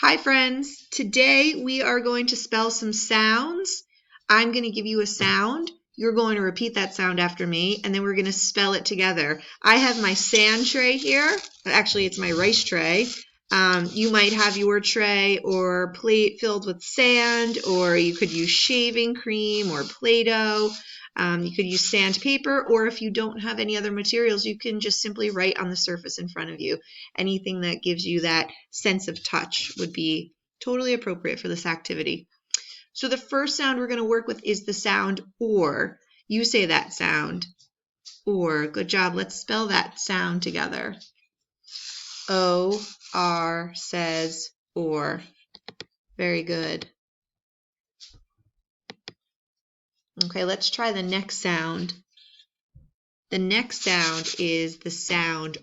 Hi friends, today we are going to spell some sounds. I'm going to give you a sound. You're going to repeat that sound after me, and then we're going to spell it together. I have my sand tray here. Actually, it's my rice tray. You might have your tray or plate filled with sand, or you could use shaving cream or Play-Doh. You could use sandpaper, or if you don't have any other materials, you can just simply write on the surface in front of you. Anything that gives you that sense of touch would be totally appropriate for this activity. So the first sound we're going to work with is the sound or. You say that sound. Or. Good job. Let's spell that sound together. O-R says or. Very good. Okay, let's try the next sound. The next sound is the sound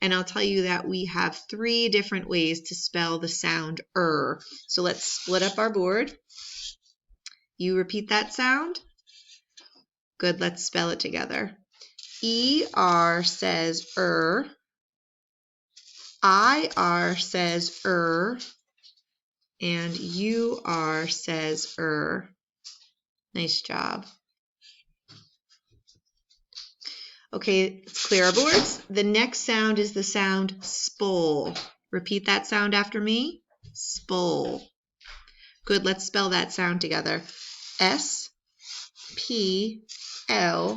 and I'll tell you that we have 3 different ways to spell the sound So let's split up our board. You repeat that sound. Good, let's spell it together. E-R says I-R says and U-R says Nice job. Okay, let's clear our boards. The next sound is the sound spole. Repeat that sound after me. Spole. Good, let's spell that sound together. S-P-L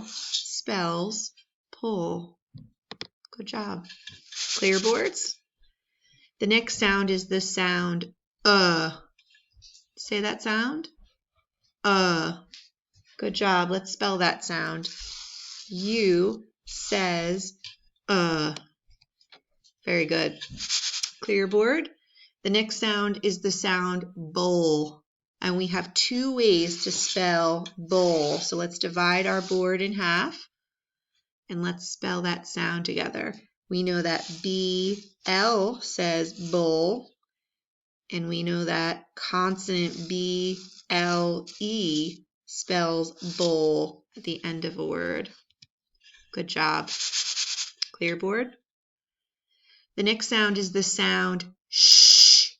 spells pull. Good job. Clear boards. The next sound is the sound Say that sound. Good job. Let's spell that sound. U says Very good. Clear board. The next sound is the sound bowl. And we have 2 ways to spell bowl. So let's divide our board in half. And let's spell that sound together. We know that B-L says bowl. And we know that consonant B-L-E spells bowl at the end of a word. Good job. Clear board. The next sound is the sound sh.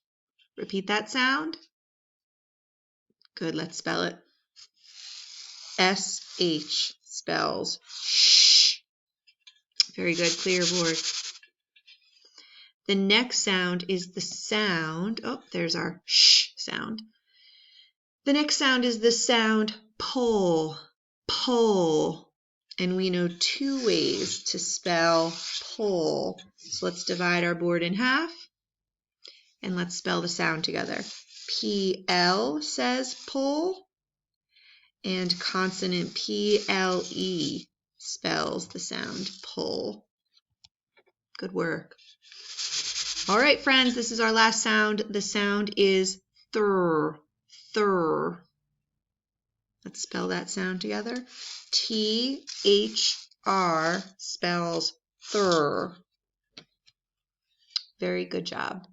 Repeat that sound. Good, let's spell it. S-H spells sh. Very good, clear board. The next sound is the sound, there's our sh sound. The next sound is the sound pull, pull. And we know 2 ways to spell pull. So let's divide our board in half. And let's spell the sound together. P-L says pull. And consonant P-L-E spells the sound pull. Good work. All right, friends, this is our last sound. The sound is thur, thur. Let's spell that sound together. T-H-R spells thur. Very good job.